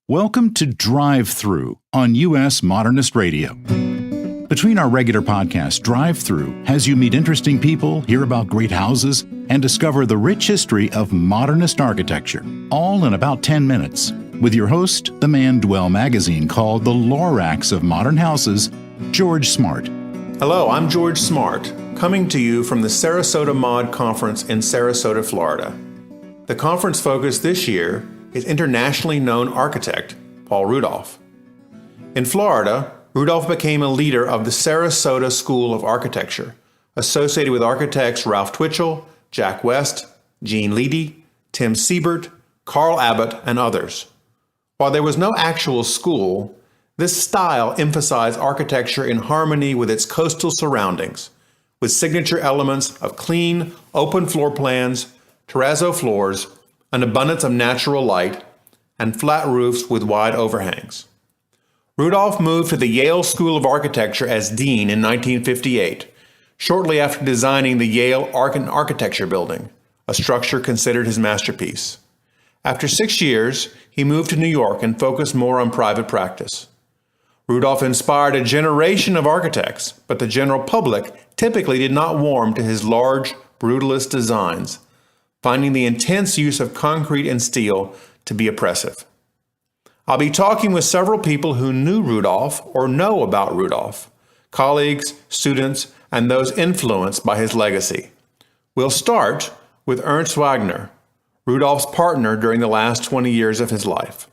Welcome to Drive Through on US Modernist Radio. Between our regular podcasts, Drive Through has you meet interesting people, hear about great houses, and discover the rich history of modernist architecture, all in about 10 minutes, with your host, the man Dwell magazine called the Lorax of Modern Houses, George Smart. Hello, I'm George Smart, coming to you from the Sarasota Mod Conference in Sarasota, Florida. The conference focus this year is internationally known architect Paul Rudolph. In Florida, Rudolph became a leader of the Sarasota School of Architecture, associated with architects Ralph Twitchell, Jack West, Gene Leedy, Tim Siebert, Carl Abbott, and others. While there was no actual school, this style emphasized architecture in harmony with its coastal surroundings, with signature elements of clean, open floor plans, terrazzo floors, an abundance of natural light, and flat roofs with wide overhangs. Rudolph moved to the Yale School of Architecture as dean in 1958, shortly after designing the Yale Art and Architecture Building, a structure considered his masterpiece. After 6 years, he moved to New York and focused more on private practice. Rudolph inspired a generation of architects, but the general public typically did not warm to his large, brutalist designs, finding the intense use of concrete and steel to be oppressive. I'll be talking with several people who knew Rudolph or know about Rudolph, colleagues, students, and those influenced by his legacy. We'll start with Ernst Wagner, Rudolph's partner during the last 20 years of his life.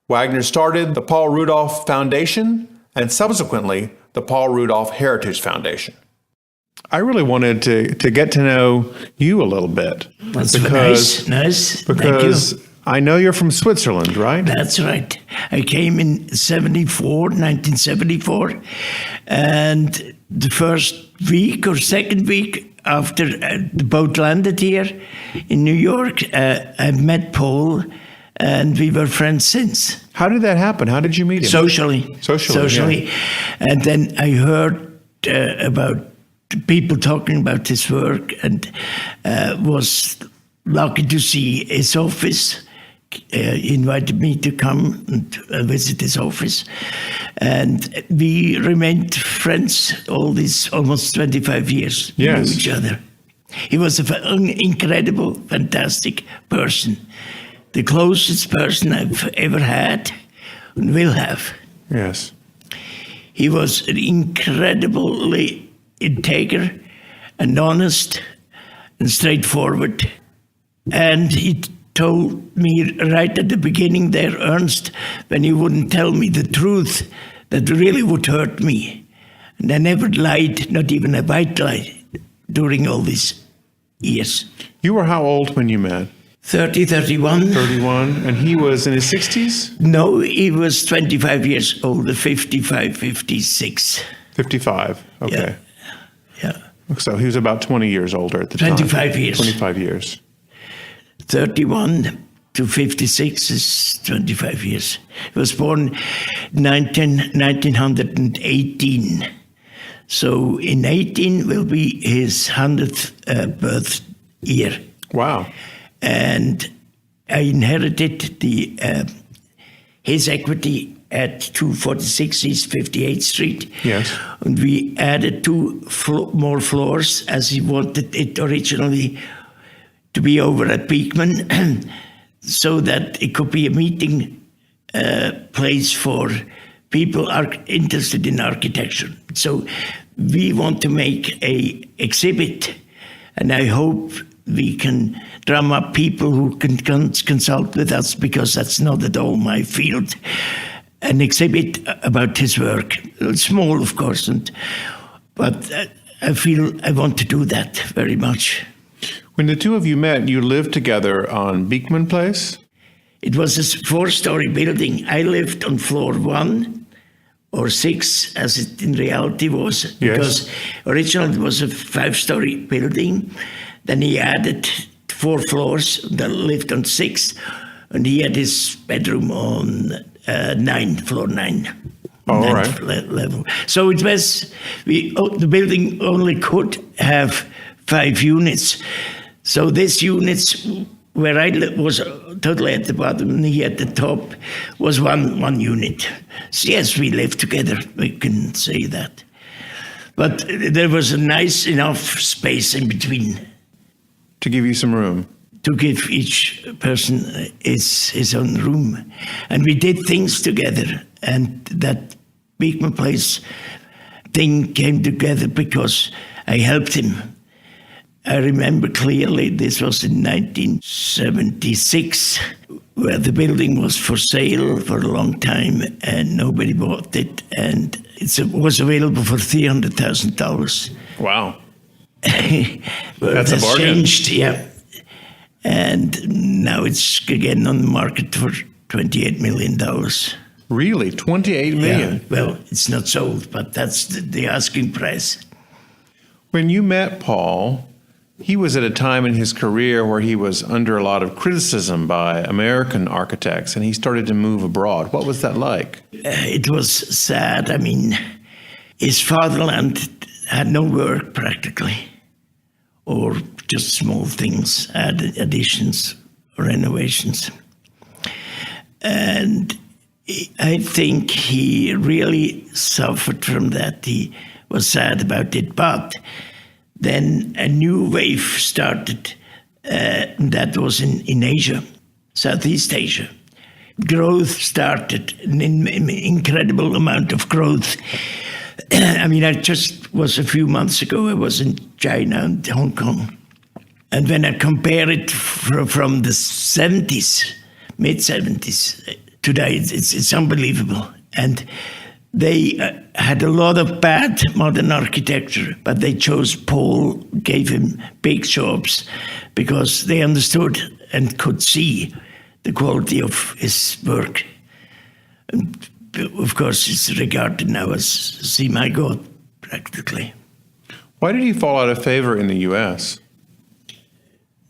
Wagner started the Paul Rudolph Foundation and subsequently the Paul Rudolph Heritage Foundation. I really wanted to get to know you a little bit. That's nice. Because I know you're from Switzerland, right? That's right. I came in 1974, and the first week or second week after the boat landed here in New York, I met Paul, and we were friends since. How did that happen? How did you meet him? Socially. Yeah. And then I heard about people talking about his work and was lucky to see his office. He invited me to come and visit his office. And we remained friends all these almost 25 years. Yes. We knew each other. He was an incredible, fantastic person. The closest person I've ever had and will have. Yes. He was incredibly integer and honest and straightforward. And he told me right at the beginning there, Ernst, when he wouldn't tell me the truth, that really would hurt me. And I never lied, not even a white lie, during all these years. You were how old when you met? 31. 31, and he was in his 60s? No, he was 25 years older, 55, 56. 55, okay. Yeah. So he was about 20 years older at the 25 time. years. 25 years. 31 to 56 is 25 years. He was born 1918. So in 18 will be his 100th birth year. Wow. And I inherited his equity at 246 East 58th Street. Yes. And we added two more floors as he wanted it originally to be over at Beekman so that it could be a meeting place for people interested in architecture. So we want to make an exhibit, and I hope we can drum up people who can consult with us, because that's not at all my field. An exhibit about his work, small of course, but I feel I want to do that very much. When the two of you met, you lived together on Beekman Place? It was a 4-story building. I lived on floor 1 or 6, as it in reality was, because originally it was a 5-story building. Then he added 4 floors that lived on 6, and he had his bedroom on floor 9. All right. Level. So it was, the building only could have 5 units. So these units where I was totally at the bottom and he at the top was one unit. So yes, we lived together, we can say that. But there was a nice enough space in between. To give you some room. To give each person his own room. And we did things together. And that Beekman Place thing came together because I helped him. I remember clearly this was in 1976, where the building was for sale for a long time and nobody bought it. And it was available for $300,000. Wow. That's a bargain. Changed, yeah. And now it's again on the market for $28 million. Really? $28 million? Yeah, well, it's not sold, but that's the asking price. When you met Paul, he was at a time in his career where he was under a lot of criticism by American architects, and he started to move abroad. What was that like? It was sad. I mean, his fatherland had no work practically, or just small things, additions, renovations. And I think he really suffered from that. He was sad about it, but then a new wave started. That was in Asia, Southeast Asia. Growth started, an incredible amount of growth. I mean, I just was a few months ago, I was in China and Hong Kong. And when I compare it from the 70s, mid-70s, today, it's unbelievable. And they had a lot of bad modern architecture, but they chose Paul, gave him big jobs, because they understood and could see the quality of his work. And of course, it's regarded now as semi-god, practically. Why did he fall out of favor in the U.S.?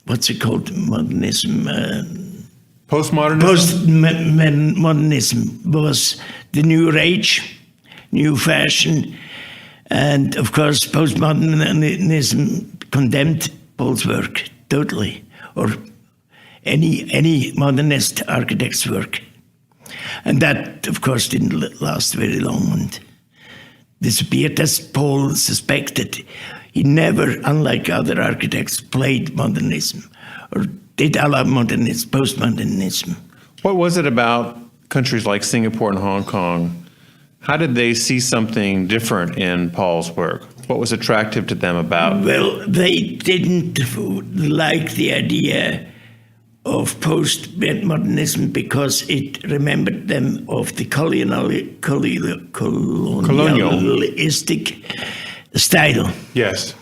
What's it called? Modernism? Postmodernism? Postmodernism was the new rage, new fashion, and of course postmodernism condemned Paul's work totally, or any modernist architect's work. And that, of course, didn't last very long and disappeared, as Paul suspected. He never, unlike other architects, played modernism or did allow modernism, postmodernism. What was it about countries like Singapore and Hong Kong? How did they see something different in Paul's work? What was attractive to them about it? Well, they didn't like the idea of postmodernism because it remembered them of the colonialistic style. Yes.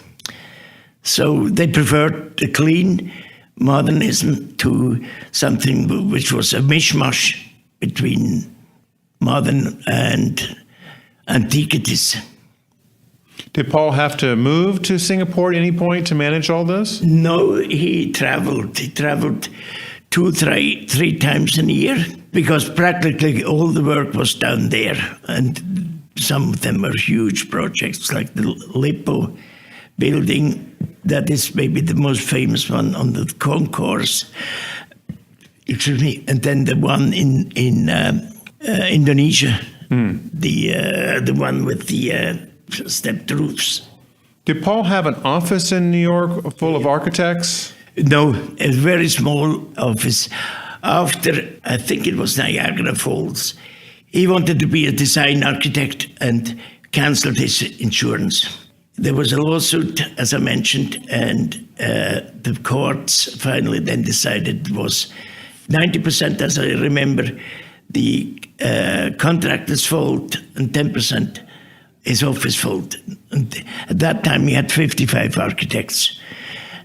So they preferred the clean modernism to something which was a mishmash between modern and antiquities. Did Paul have to move to Singapore at any point to manage all this? No, he traveled. He traveled 2-3 times a year because practically all the work was done there. And some of them were huge projects like the Lippo building. That is maybe the most famous one on the concourse. Excuse me. And then the one in Indonesia, the one with the stepped roofs. Did Paul have an office in New York full of architects? No, a very small office. After, I think it was Niagara Falls, he wanted to be a design architect and canceled his insurance. There was a lawsuit, as I mentioned, and the courts finally then decided it was 90%, as I remember, the contractor's fault and 10% his office fault. And at that time, he had 55 architects.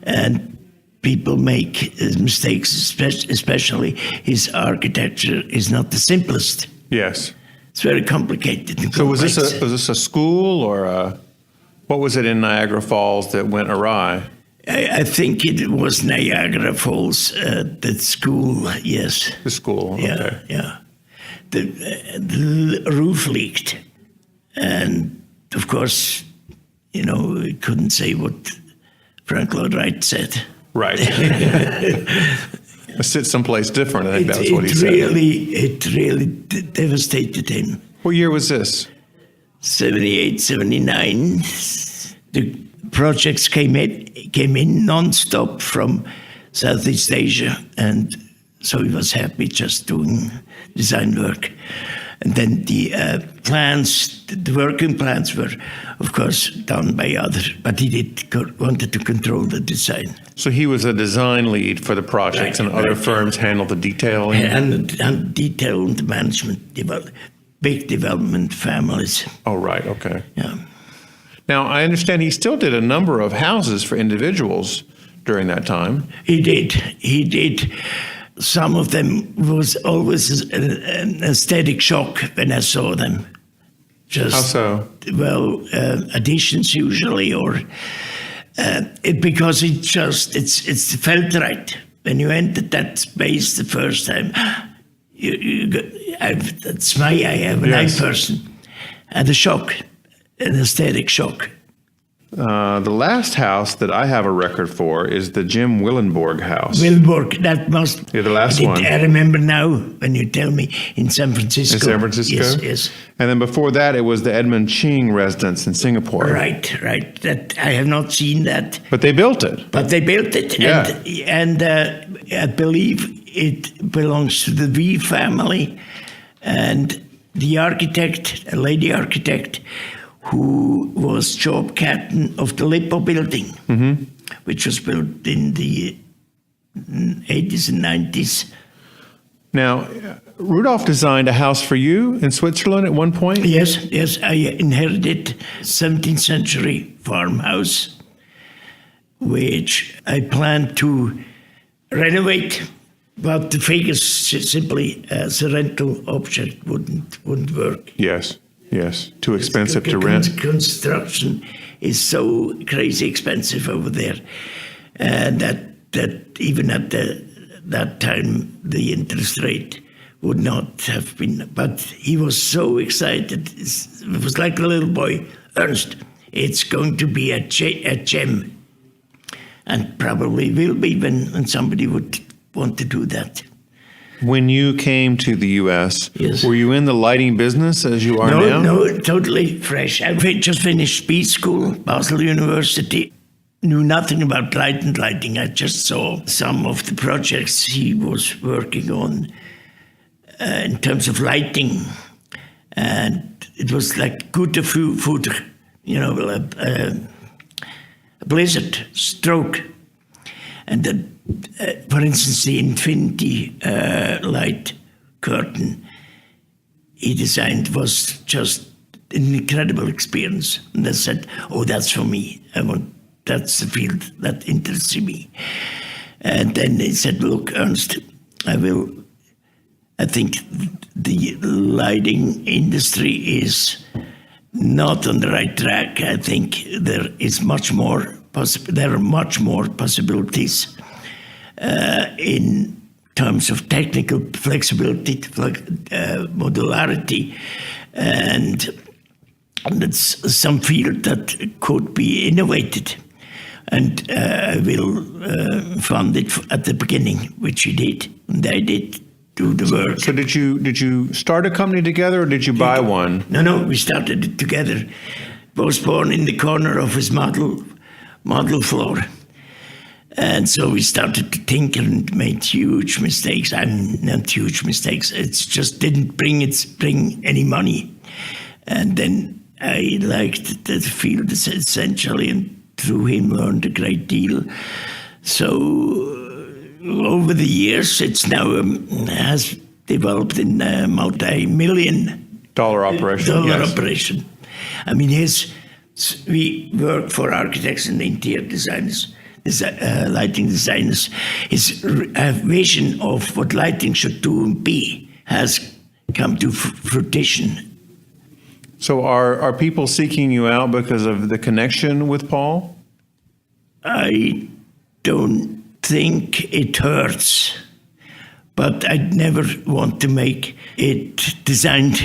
And people make mistakes, especially his architecture is not the simplest. Yes. It's very complicated. So was this a school or what was it in Niagara Falls that went awry? I think it was Niagara Falls, the school, yes. The school, okay. Yeah. The roof leaked. And, of course, we couldn't say what Frank Lloyd Wright said. Right. sit someplace different. I think that's what he said. It really devastated him. What year was this? 78, 79. The projects came in non-stop from Southeast Asia, and so he was happy just doing design work. And then the working plans were, of course, done by others, but he wanted to control the design. So he was a design lead for the projects, and other firms handled the detailing? And detail and the management, big development families. Oh, right, okay. Yeah. Now, I understand he still did a number of houses for individuals during that time. He did. Some of them was always an aesthetic shock when I saw them. How so? Well, additions usually, or because it felt right when you entered that space the first time. That's my eye. I'm an eye person, and a shock, an aesthetic shock. The last house that I have a record for is the Jim Willenborg house. Willenborg, that must... Yeah, the last one. I remember now when you tell me, in San Francisco. In San Francisco? Yes. And then before that, it was the Edmund Ching residence in Singapore. Right. That I have not seen that. But they built it. Yeah. And I believe it belongs to the V family. And the architect, a lady architect, who was job captain of the Lippo building, which was built in the 80s and 90s. Now, Rudolph designed a house for you in Switzerland at one point? Yes. I inherited 17th century farmhouse, which I planned to renovate, but the figures simply as a rental object wouldn't work. Yes, too expensive to rent. Construction is so crazy expensive over there, and that even at that time the interest rate would not have been. But he was so excited. It was like a little boy. Ernst, it's going to be a gem, and probably will be when somebody would want to do that. When you came to the U.S., yes. Were you in the lighting business as you are now? No, totally fresh. I just finished B school, Basel University. Knew nothing about light and lighting. I just saw some of the projects he was working on in terms of lighting. And it was like good food, a blizzard, stroke. And then, for instance, the infinity light curtain he designed was just an incredible experience. And I said, that's for me. That's the field that interests me. And then he said, look, Ernst, I think the lighting industry is not on the right track. I think there are much more possibilities in terms of technical flexibility, modularity, and it's some field that could be innovated. And I will fund it at the beginning, which he did, and I did do the work. So did you start a company together, or did you buy one? No, we started it together. Was born in the corner of his model floor. And so we started to tinker and made huge mistakes. Not huge mistakes. It just didn't bring any money. And then I liked the field essentially, and through him learned a great deal. So over the years, it's now has developed in a multi-million-dollar operation. I mean, we work for architects and interior designers, lighting designers. His vision of what lighting should do and be has come to fruition. So are people seeking you out because of the connection with Paul? I don't think it hurts, but I'd never want to make it designed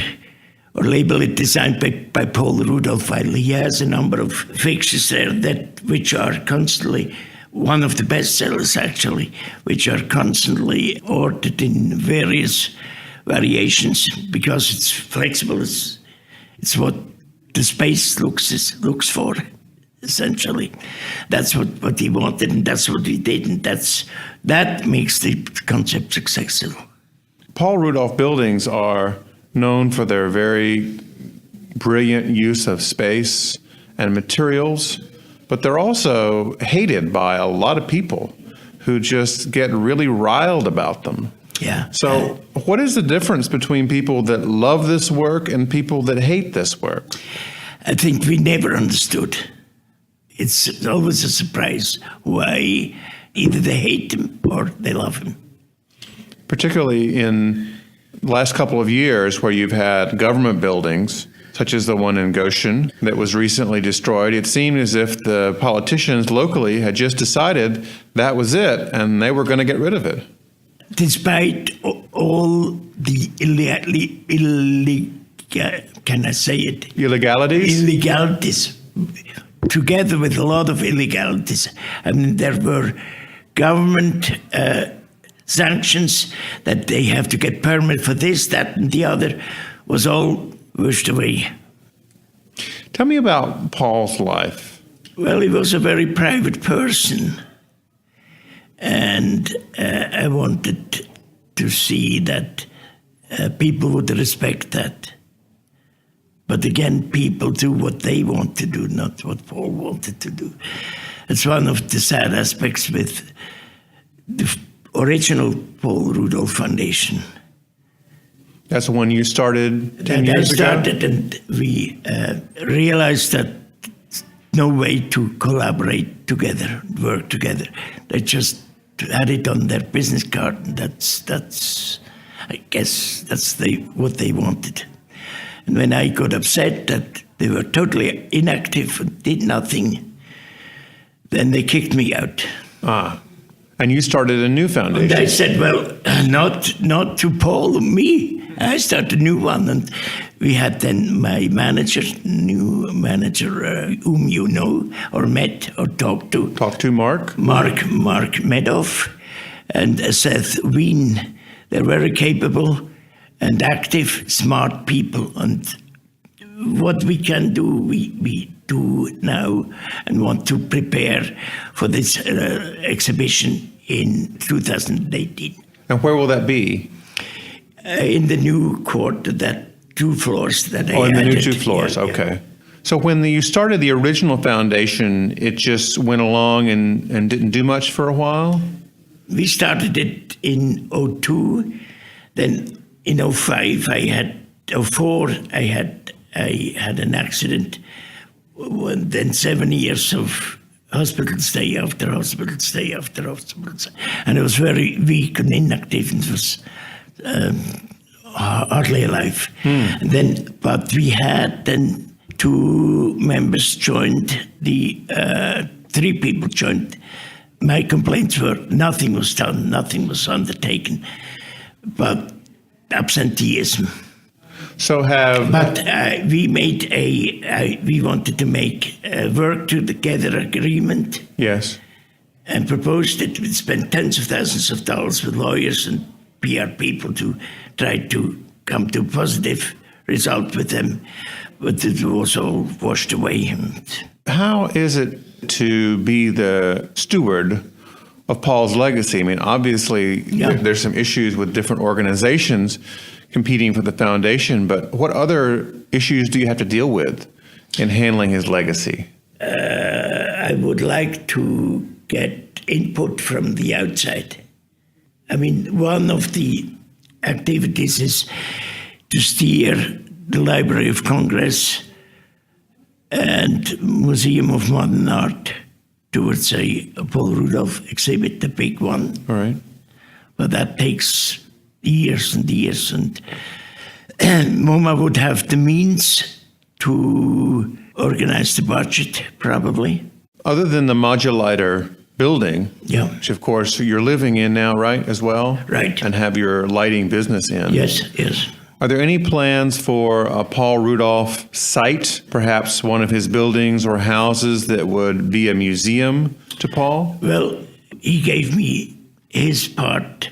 or label it designed by Paul Rudolph. He has a number of fixtures there which are constantly one of the best sellers actually, which are constantly ordered in various variations because it's flexible. It's what the space looks for, essentially. That's what he wanted, and that's what he did, and that makes the concept successful. Paul Rudolph buildings are known for their very brilliant use of space and materials, but they're also hated by a lot of people who just get really riled about them. Yeah. So what is the difference between people that love this work and people that hate this work? I think we never understood. It's always a surprise why either they hate him or they love him. Particularly in the last couple of years where you've had government buildings, such as the one in Goshen that was recently destroyed, it seemed as if the politicians locally had just decided that was it and they were going to get rid of it. Despite all the can I say it? Illegalities? Illegalities, together with a lot of illegalities. I mean, there were government sanctions that they have to get permit for this, that, and the other, was all washed away. Tell me about Paul's life. Well, he was a very private person, and I wanted to see that people would respect that. But again, people do what they want to do, not what Paul wanted to do. It's one of the sad aspects with the original Paul Rudolph Foundation. That's the one you started 10 years ago? I started, and we realized that no way to collaborate together, work together. They just had it on their business card, and that's I guess that's what they wanted. And when I got upset that they were totally inactive and did nothing, then they kicked me out. And you started a new foundation. And I said, well, not to Paul and me. I started a new one, and we had then my new manager, whom you know or met or talked to. Talked to Mark? Mark Medoff and Seth Wien. They're very capable and active, smart people. And what we can do, we do now, and want to prepare for this exhibition in 2018. And where will that be? In the new court, that 2 floors that I added. In the new 2 floors, yeah, okay. Yeah. So when you started the original foundation, it just went along and didn't do much for a while? We started it in 2002. Then in 2005, I had an accident. Then 7 years of hospital stay after hospital stay after hospital stay. And I was very weak and inactive, and was hardly alive. But we had then 2 members joined, 3 people joined. My complaints were nothing was done, nothing was undertaken, but absenteeism. But we wanted to make a work together agreement. Yes. And proposed it. We spent tens of thousands of dollars with lawyers and PR people to try to come to a positive result with them, but it was all washed away. How is it to be the steward of Paul's legacy? I mean, obviously, there's some issues with different organizations competing for the foundation, but what other issues do you have to deal with in handling his legacy? I would like to get input from the outside. I mean, one of the activities is to steer the Library of Congress and Museum of Modern Art towards a Paul Rudolph exhibit, the big one. All right. But that takes years and years, and MoMA would have the means to organize the budget, probably. Other than the modulator building, which of course you're living in now, right, as well? Right. And have your lighting business in. Yes. Are there any plans for a Paul Rudolph site, perhaps one of his buildings or houses that would be a museum to Paul? Well, he gave me his part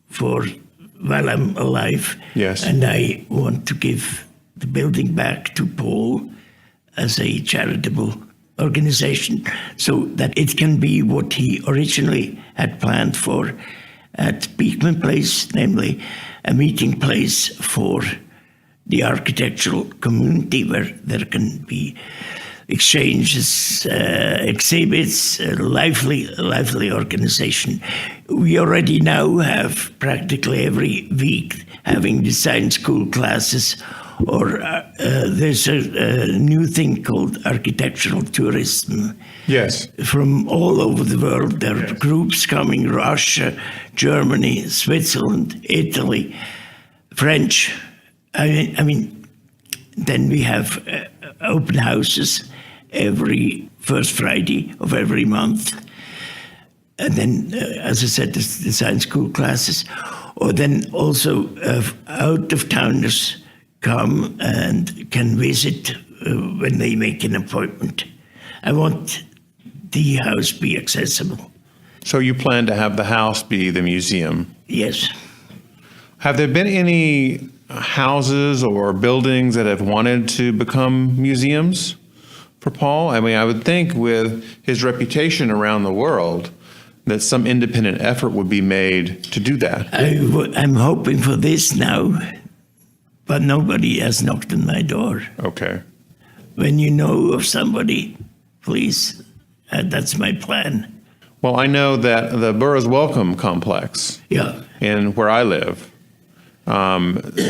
for while I'm alive. Yes. And I want to give the building back to Paul as a charitable organization so that it can be what he originally had planned for at Beekman Place, namely a meeting place for the architectural community where there can be exchanges, exhibits, lively organization. We already now have practically every week having design school classes, or there's a new thing called architectural tourism. Yes. From all over the world, there are groups coming, Russia, Germany, Switzerland, Italy, French. I mean, then we have open houses every first Friday of every month. And then, as I said, the design school classes. Or then also out-of-towners come and can visit when they make an appointment. I want the house be accessible. So you plan to have the house be the museum? Yes. Have there been any houses or buildings that have wanted to become museums for Paul? I mean, I would think with his reputation around the world that some independent effort would be made to do that. I'm hoping for this now, but nobody has knocked on my door. Okay. When you know of somebody, please, that's my plan. Well, I know that the Borough's Welcome Complex, in where I live,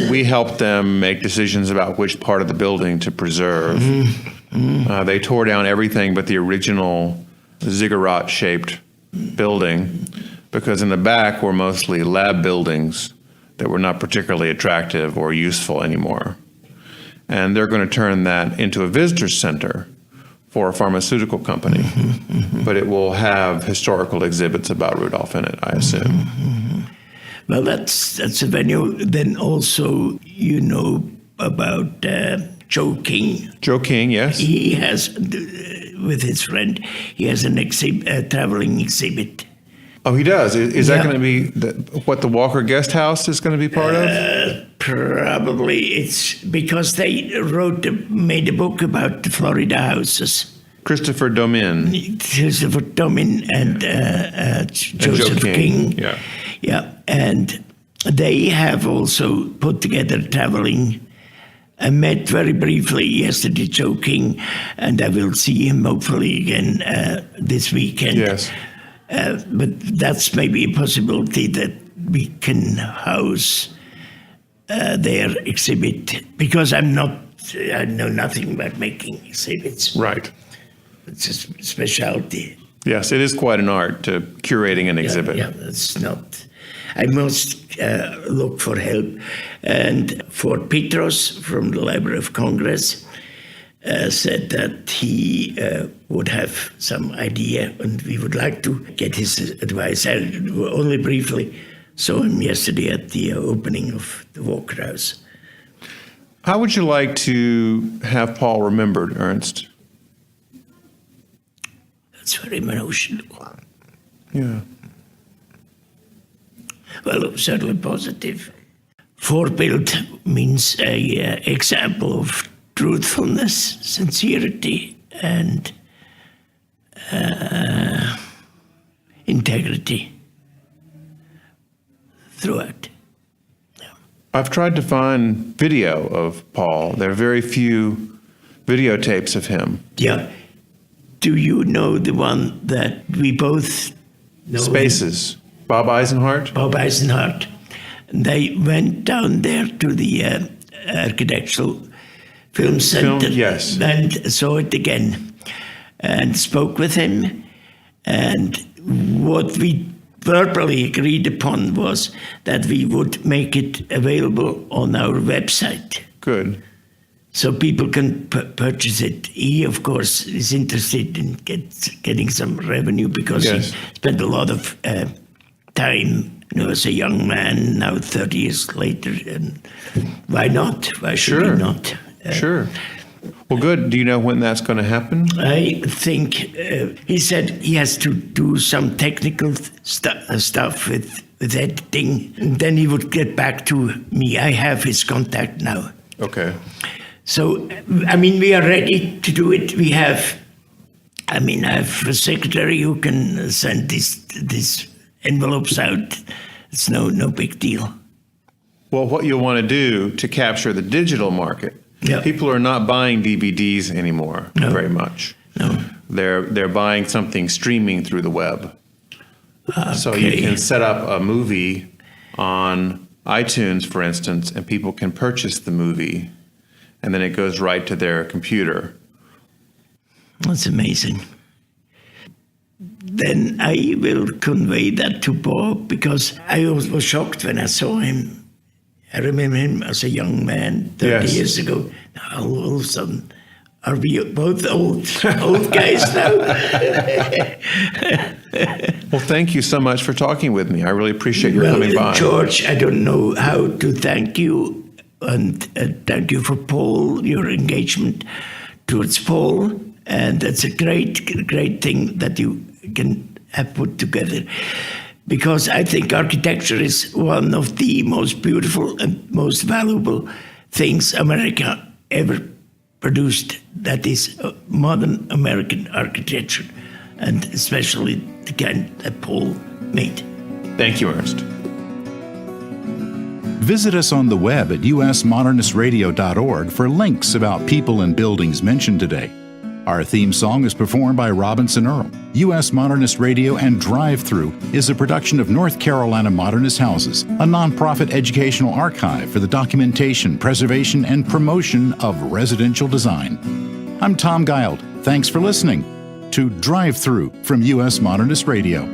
we helped them make decisions about which part of the building to preserve. They tore down everything but the original ziggurat-shaped building, because in the back were mostly lab buildings that were not particularly attractive or useful anymore. And they're going to turn that into a visitor center for a pharmaceutical company, but it will have historical exhibits about Rudolph in it, I assume. Well, that's a venue. Then also, you know about Joe King. Joe King, yes. He has, with his friend, he has a traveling exhibit. Oh, he does? Is that going to be what the Walker Guest House is going to be part of? Probably. It's because they made a book about the Florida houses. Christopher Domin. And Joseph King. Yeah. And they have also put together traveling. I met very briefly yesterday Joe King, and I will see him hopefully again this weekend. Yes. But that's maybe a possibility that we can house their exhibit, because I know nothing about making exhibits. Right. It's a specialty. Yes, it is quite an art to curating an exhibit. Yeah, it's not. I must look for help. And Fort Petros from the Library of Congress said that he would have some idea, and we would like to get his advice. I only briefly saw him yesterday at the opening of the Walker House. How would you like to have Paul remembered, Ernst? That's very emotional. Yeah. Well, certainly positive. Forbild means a example of truthfulness, sincerity, and integrity throughout. Yeah. I've tried to find video of Paul. There are very few videotapes of him. Yeah. Do you know the one that we both know? Spaces. Bob Eisenhart? Bob Eisenhart. They went down there to the Architectural Film Center. Yes. And saw it again and spoke with him. And what we verbally agreed upon was that we would make it available on our website. Good. So people can purchase it. He, of course, is interested in getting some revenue because he spent a lot of time, as a young man, now 30 years later. And why not? Why should we not? Sure. Well, good. Do you know when that's going to happen? I think he said he has to do some technical stuff with editing, and then he would get back to me. I have his contact now. Okay. So, I mean, we are ready to do it. I have a secretary who can send these envelopes out. It's no big deal. Well, what you'll want to do to capture the digital market, Yep. people are not buying DVDs anymore very much. No. They're buying something streaming through the web. So you can set up a movie on iTunes, for instance, and people can purchase the movie, and then it goes right to their computer. That's amazing. Then I will convey that to Bob, because I was shocked when I saw him. I remember him as a young man 30 years ago. Now, all of a sudden, are we both old guys now? Well, thank you so much for talking with me. I really appreciate your coming by. George, I don't know how to thank you. And thank you for Paul, your engagement towards Paul. And that's a great thing that you can have put together. Because I think architecture is one of the most beautiful and most valuable things America ever produced. That is modern American architecture, and especially the kind that Paul made. Thank you, Ernst. Visit us on the web at USModernistRadio.org for links about people and buildings mentioned today. Our theme song is performed by Robinson Earl. US Modernist Radio and Drive-Thru is a production of North Carolina Modernist Houses, a nonprofit educational archive for the documentation, preservation, and promotion of residential design. I'm Tom Guild. Thanks for listening to Drive-Thru from US Modernist Radio.